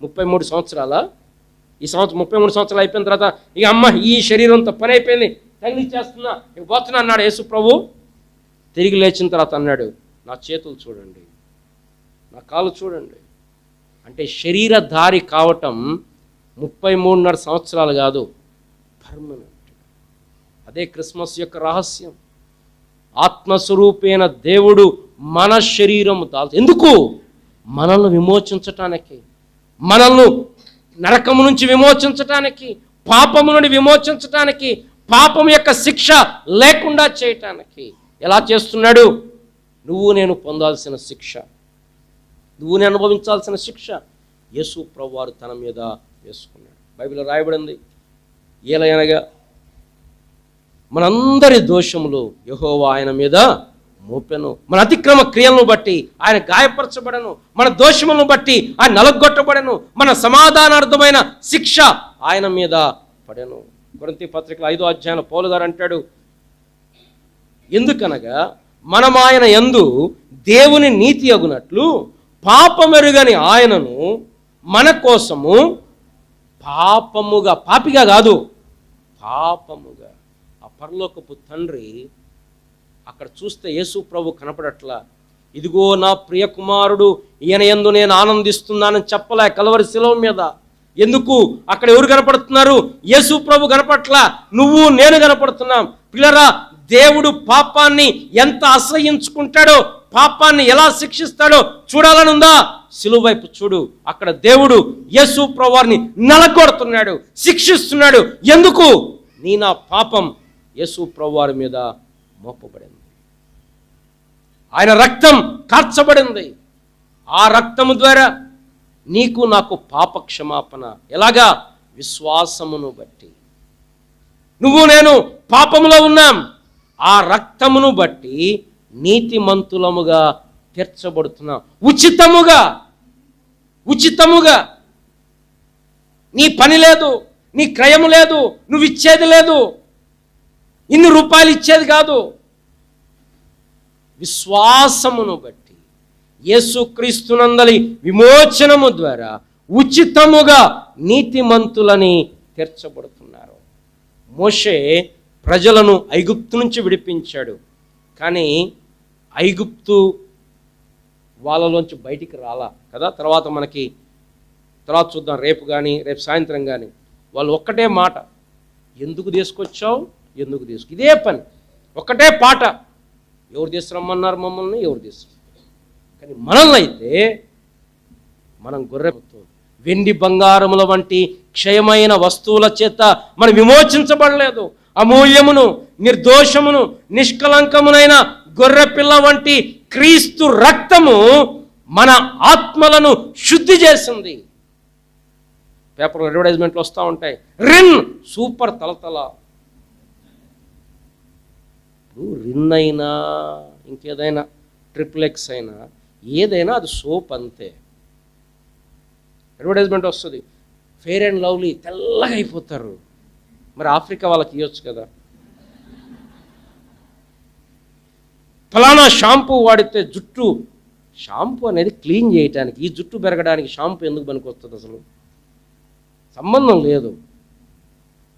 33 సంవత్సరాల. ఈ సంవత్సరం 33 సంవత్సరాలు అయిపోయిన తర్వాత ఇక అమ్మ ఈ శరీరంతో పని అయిపోయింది, తగిలిచ్చేస్తున్నా, ఇక పోతున్నా అన్నాడు యేసు ప్రభు. తిరిగి లేచిన తర్వాత అన్నాడు, నా చేతులు చూడండి, నా కాళ్ళు చూడండి. అంటే శరీరధారి కావటం 33.5 సంవత్సరాలు కాదు, పర్మనెంట్. అదే క్రిస్మస్ యొక్క రహస్యం. ఆత్మస్వరూపైన దేవుడు మన శరీరము దాల్చి ఎందుకు? మనల్ని విమోచించటానికి, మనల్ని నరకము నుంచి విమోచించటానికి, పాపము నుండి విమోచించటానికి, పాపం యొక్క శిక్ష లేకుండా చేయటానికి. ఎలా చేస్తున్నాడు? నువ్వు నేను పొందాల్సిన శిక్ష, నువ్వు నేను అనుభవించాల్సిన శిక్ష యేసు ప్రభువారు తన మీద వేసుకున్నాడు. బైబిల్లో రాయబడింది, ఏలయనగా మనందరి దోషములు యెహోవా ఆయన మీద మోపెను, మన అతిక్రమ క్రియలను బట్టి ఆయన గాయపరచబడను, మన దోషములను బట్టి ఆయన నలగొట్టబడను, మన సమాధానార్థమైన శిక్ష ఆయన మీద పడెను. కొరింథీ పత్రికలో 5వ అధ్యాయంలో పౌలు గారు అంటాడు, ఎందుకనగా మనం ఆయన యందు దేవుని నీతి అగునట్లు పాపమెరుగని ఆయనను మన కోసము పాపముగా, పాపిగా కాదు, పాపముగా. ఆ పరలోకపు తండ్రి అక్కడ చూస్తే యేసు ప్రభు కనపడట్లా. ఇదిగో నా ప్రియ కుమారుడు, ఈయన యందు నేను ఆనందిస్తున్నానని చెప్పలే కలవరి శిలువ మీద. ఎందుకు? అక్కడ ఎవరు కనపడుతున్నారు? యేసు ప్రభు కనపట్లా, నువ్వు నేను కనపడుతున్నాం. పిల్లరా, దేవుడు పాపాన్ని ఎంత అసహ్యించుకుంటాడో, పాపాన్ని ఎలా శిక్షిస్తాడో చూడాలనుందా? శిలువ వైపు చూడు. అక్కడ దేవుడు యేసు ప్రభువారిని నలగొడుతున్నాడు, శిక్షిస్తున్నాడు. ఎందుకు? నా పాపం యేసు ప్రభువారి మీద మోపబడింది. ఆయన రక్తం కార్చబడింది. ఆ రక్తము ద్వారా నీకు నాకు పాప క్షమాపణ. ఎలాగా? విశ్వాసమును బట్టి. నువ్వు నేను పాపములో ఉన్నాం. ఆ రక్తమును బట్టి నీతిమంతులముగా తీర్చబడుతున్నాం. ఉచితముగా, ఉచితముగా. నీ పని లేదు, నీ క్రయము లేదు, నువ్వు ఇచ్చేది లేదు, ఇన్ని రూపాయలు ఇచ్చేది కాదు. విశ్వాసమును బట్టి యేసుక్రీస్తునందలి విమోచనము ద్వారా ఉచితముగా నీతిమంతులని తీర్చబడుతున్నారు. మోషే ప్రజలను ఐగుప్తు నుంచి విడిపించాడు, కానీ ఐగుప్తు వాళ్ళలోంచి బయటికి రాలా కదా. తర్వాత చూద్దాం, రేపు సాయంత్రం కానీ వాళ్ళు ఒక్కటే మాట, ఎందుకు తీసుకొచ్చావు, ఎందుకు ఇదే పని, ఒక్కటే పాట, ఎవరు తీసుకురమ్మన్నారు మమ్మల్ని, ఎవరు తీసుకు. కానీ మనల్ని అయితే మనం గొర్రెతో వెండి బంగారముల వంటి క్షయమైన వస్తువుల చేత మనం విమోచించబడలేదు. అమూల్యమును, నిర్దోషమును, నిష్కలంకమునైన గొర్రెపిల్ల వంటి క్రీస్తు రక్తము మన ఆత్మలను శుద్ధి చేసింది. పేపర్ అడ్వర్టైజ్మెంట్లు వస్తూ ఉంటాయి, రిన్ సూపర్ తలతల. ఇప్పుడు రిన్ అయినా ఇంకేదైనా XXX అయినా ఏదైనా అది సోప్ అంతే. అడ్వర్టైజ్మెంట్ వస్తుంది, ఫెయిర్ అండ్ లవ్లీ, తెల్లగా అయిపోతారు. మరి ఆఫ్రికా వాళ్ళకి ఇవ్వచ్చు కదా. ఫలానా షాంపూ వాడితే జుట్టు, షాంపూ అనేది క్లీన్ చేయటానికి, ఈ జుట్టు పెరగడానికి షాంపూ ఎందుకు పనికొస్తుంది? అసలు సంబంధం లేదు,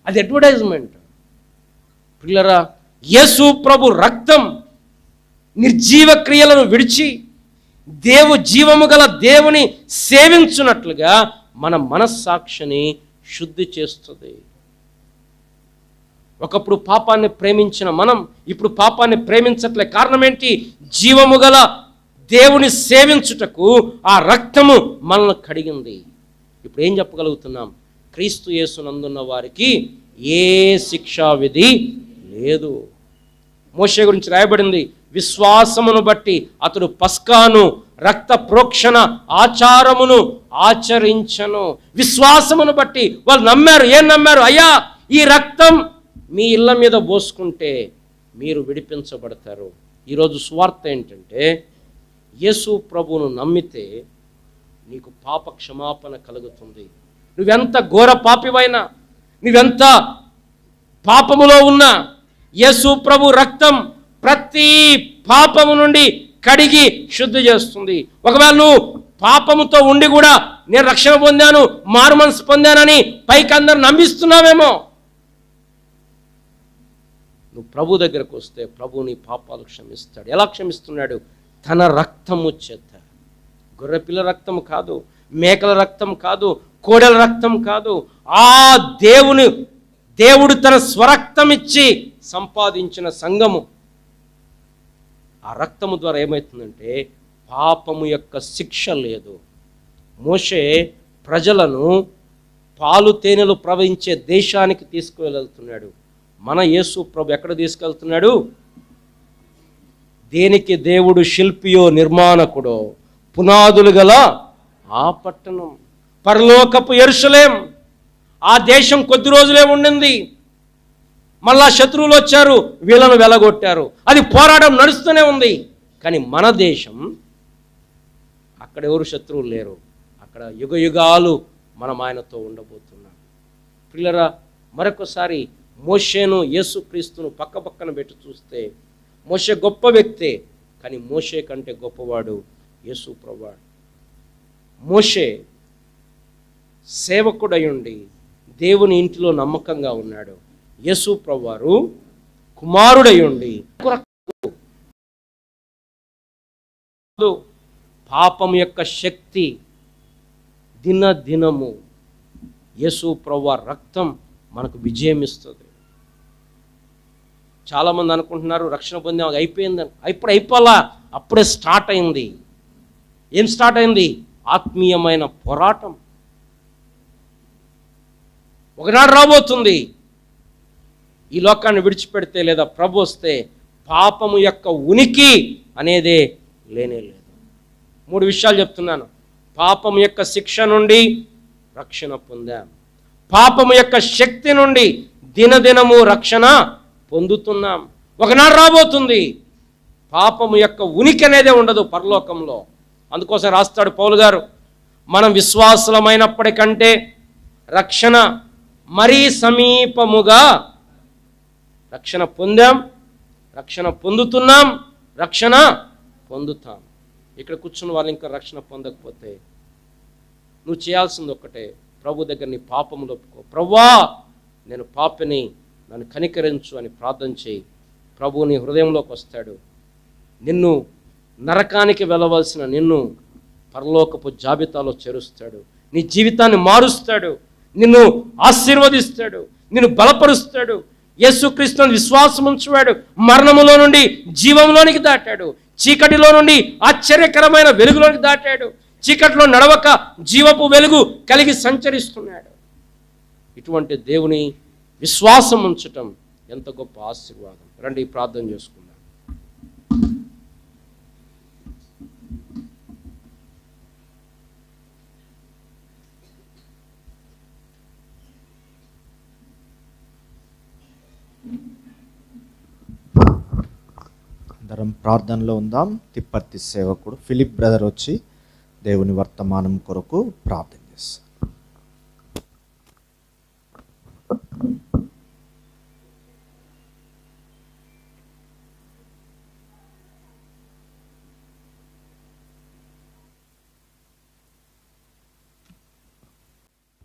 అది అడ్వర్టైజ్మెంట్. పిల్లరా, యేసు ప్రభు రక్తం నిర్జీవ క్రియలను విడిచి జీవము గల దేవుని సేవించున్నట్లుగా మన మనస్సాక్షిని శుద్ధి చేస్తుంది. ఒకప్పుడు పాపాన్ని ప్రేమించిన మనం ఇప్పుడు పాపాన్ని ప్రేమించట్లే. కారణం ఏంటి? జీవము గల దేవుని సేవించుటకు ఆ రక్తము మనల్ని కడిగింది. ఇప్పుడు ఏం చెప్పగలుగుతున్నాం? క్రీస్తు యేసునందున్న వారికి ఏ శిక్షా విధి లేదు. మోషే గురించి రాయబడింది, విశ్వాసమును బట్టి అతడు పస్కాను, రక్త ప్రోక్షణ ఆచారమును ఆచరించను. విశ్వాసమును బట్టి వాళ్ళు నమ్మారు. ఏం నమ్మారు? అయ్యా, ఈ రక్తం మీ ఇళ్ళ మీద పోసుకుంటే మీరు విడిపించబడతారు. ఈరోజు సువార్త ఏంటంటే, యేసు ప్రభువును నమ్మితే నీకు పాప క్షమాపణ కలుగుతుంది. నువ్వెంత ఘోర పాపివైనా, నువ్వెంత పాపములో ఉన్నా, యేసు ప్రభు రక్తం ప్రతి పాపము నుండి కడిగి శుద్ధి చేస్తుంది. ఒకవేళ నువ్వు పాపముతో ఉండి కూడా నేను రక్షణ పొందాను, మారు మనసు పొందానని పైకి అందరు నమ్మిస్తున్నావేమో. నువ్వు ప్రభు దగ్గరకు వస్తే ప్రభు నీ పాపాలు క్షమిస్తాడు. ఎలా క్షమిస్తున్నాడు? తన రక్తము చేత. గొర్రెపిల్ల రక్తం కాదు, మేకల రక్తం కాదు, కోడెల రక్తం కాదు. ఆ దేవుడు తన స్వరక్తం ఇచ్చి సంపాదించిన సంఘము. ఆ రక్తము ద్వారా ఏమవుతుందంటే పాపము యొక్క శిక్ష లేదు. మోషే ప్రజలను పాలు తేనెలు ప్రవహించే దేశానికి తీసుకువెళ్తున్నాడు. మన యేసు ప్రభు ఎక్కడ తీసుకెళ్తున్నాడు? దేనికి దేవుడు శిల్పియో నిర్మాణకుడో, పునాదులు గల ఆ పట్టణం, పరలోకపు యెరూషలేం. ఆ దేశం కొద్ది రోజులే ఉండింది, మళ్ళా శత్రువులు వచ్చారు, వీళ్ళను వెలగొట్టారు. అది పోరాటం నడుస్తూనే ఉంది. కానీ మన దేశం, అక్కడ ఎవరు శత్రువులు లేరు. అక్కడ యుగ యుగాలు మనం ఆయనతో ఉండబోతున్నాం. పిల్లరా, మరొకసారి మోషేను యేసుక్రీస్తును పక్కన పెట్టి చూస్తే మోషే గొప్ప వ్యక్తే, కానీ మోషే కంటే గొప్పవాడు యేసు ప్రభువాడు. మోషే సేవకుడై ఉండి దేవుని ఇంటిలో నమ్మకంగా ఉన్నాడు. యేసు ప్రభువారు కుమారుడై ఉండి పాపం యొక్క శక్తి దినదినము యేసు ప్రభువారి రక్తం మనకు విజయం ఇస్తుంది. చాలామంది అనుకుంటున్నారు రక్షణ పొందాం అయిపోయిందని. అయిపోలా, అప్పుడే స్టార్ట్ అయింది. ఏం స్టార్ట్ అయింది? ఆత్మీయమైన పోరాటం ఒకనాడు రాబోతుంది. ఈ లోకాన్ని విడిచిపెడితే లేదా ప్రభు వస్తే పాపము యొక్క ఉనికి అనేదే లేనే లేదు. 3 విషయాలు చెప్తున్నాను. పాపము యొక్క శిక్ష నుండి రక్షణ పొందాం, పాపము యొక్క శక్తి నుండి దినదినము రక్షణ పొందుతున్నాం. ఒకనాడు రాబోతుంది పాపము యొక్క ఉనికి అనేదే ఉండదు పరలోకంలో. అందుకోసం రాస్తాడు పౌలు గారు, మనం విశ్వాసులమైనప్పటికంటే రక్షణ మరీ సమీపముగా రక్షణ పొందాం, రక్షణ పొందుతున్నాం, రక్షణ పొందుతాం. ఇక్కడ కూర్చున్న వాళ్ళు ఇంకా రక్షణ పొందకపోతే నువ్వు చేయాల్సింది ఒక్కటే, ప్రభు దగ్గర నీ పాపములు ఒప్పుకో. ప్రభువా నేను పాపిని, నన్ను కనికరించు అని ప్రార్థన చేయి. ప్రభు నీ హృదయంలోకి వస్తాడు. నిన్ను నరకానికి వెళ్ళవలసిన నిన్ను పరలోకపు జాబితాలో చేరుస్తాడు. నీ జీవితాన్ని మారుస్తాడు, నిన్ను ఆశీర్వదిస్తాడు, నిన్ను బలపరుస్తాడు. యేసుక్రీస్తుని విశ్వాసం ఉంచువాడు మరణములో నుండి జీవంలోనికి దాటాడు, చీకటిలో నుండి ఆశ్చర్యకరమైన వెలుగులోనికి దాటాడు, చీకటిలో నడవక జీవపు వెలుగు కలిగి సంచరిస్తున్నాడు. ఇటువంటి దేవుని విశ్వాసం ఉంచటం ఎంత గొప్ప ఆశీర్వాదం. రండి ప్రార్థన చేసుకుందాం. అందరం ప్రార్థనలో ఉందాం. తిప్పర్తి సేవకుడు ఫిలిప్ బ్రదర్ వచ్చి దేవుని వర్తమానం కొరకు ప్రార్థన చేస్తారు.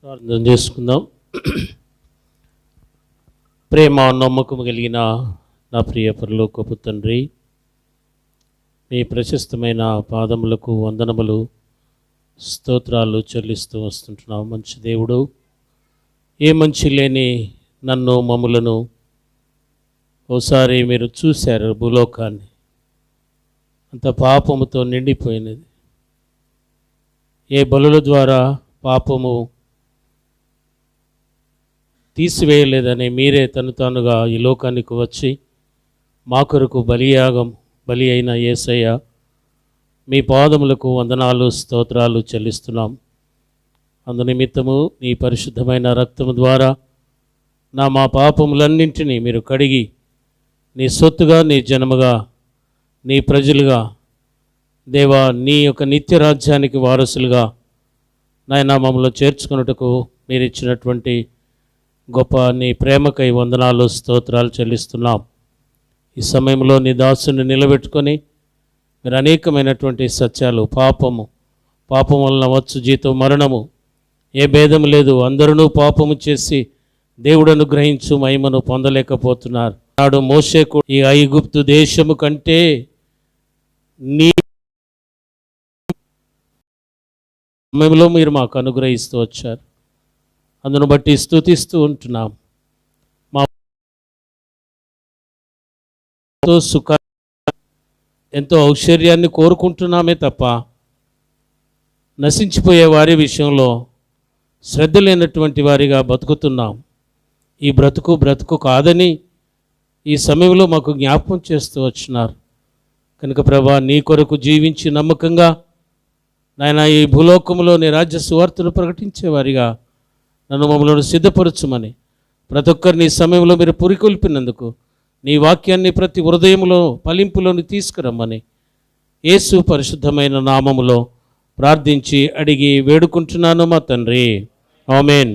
ప్రార్థన చేసుకుందాం. ప్రేమ నమ్మకం కలిగిన నా ప్రియ పరలోకపు తండ్రి, మీ ప్రశస్తమైన పాదములకు వందనములు, స్తోత్రాలు చెల్లిస్తూ వస్తుంటున్నాం. మంచి దేవుడు, ఏ మంచి లేని నన్ను మమ్ములను ఓసారి మీరు చూశారు. భూలోకాన్ని అంత పాపముతో నిండిపోయినది. ఏ బలుల ద్వారా పాపము తీసివేయలేదని మీరే తానుగా ఈ లోకానికి వచ్చి మా కొరకు బలి అయిన యేసయ్య, మీ పాదములకు వందనాలు స్తోత్రాలు చెల్లిస్తున్నాం. అందునిమిత్తము నీ పరిశుద్ధమైన రక్తము ద్వారా మా పాపములన్నింటినీ మీరు కడిగి నీ సొత్తుగా, నీ జనముగా, నీ ప్రజలుగా, దేవా నీ యొక్క నిత్య రాజ్యానికి వారసులుగా నాయనా మమ్మల్ని చేర్చుకున్నట్టుకు మీరు ఇచ్చినటువంటి గొప్ప నీ ప్రేమకై వందనాలు స్తోత్రాలు చెల్లిస్తున్నాం. ఈ సమయంలో నీ దాసుని నిలబెట్టుకొని మీరు అనేకమైనటువంటి సత్యాలు, పాపం వలన వచ్చు జీతం మరణము, ఏ భేదం లేదు, అందరూ పాపము చేసి దేవుడు అనుగ్రహించు మహిమను పొందలేకపోతున్నారు. నాడు మోషేకు ఈ ఐగుప్తు దేశము కంటే నీ సమయంలో మీరు మాకు అనుగ్రహిస్తూ వచ్చారు. అందును బట్టి స్తుతిస్తూ ఉంటున్నాం. మా సుఖ ఎంతో ఔశ్వర్యాన్ని కోరుకుంటున్నామే తప్ప నశించిపోయే వారి విషయంలో శ్రద్ధ లేనటువంటి వారిగా బతుకుతున్నాం. ఈ బ్రతుకు కాదని ఈ సమయంలో మాకు జ్ఞాపకం చేస్తూ వచ్చినారు. కనుక ప్రభా, నీ కొరకు జీవించి నమ్మకంగా నాయన ఈ భూలోకంలో నీ రాజ్య సువార్తను ప్రకటించేవారిగా నన్ను మమ్మల్ని సిద్ధపరచుమని ప్రతి ఒక్కరిని ఈ సమయంలో మీరు పురికొల్పినందుకు నీ వాక్యాన్ని ప్రతి హృదయంలో ఫలింపులోని తీసుకురమ్మని యేసు పరిశుద్ధమైన నామములో ప్రార్థించి అడిగి వేడుకుంటున్నాను మా తండ్రి. ఆమేన్.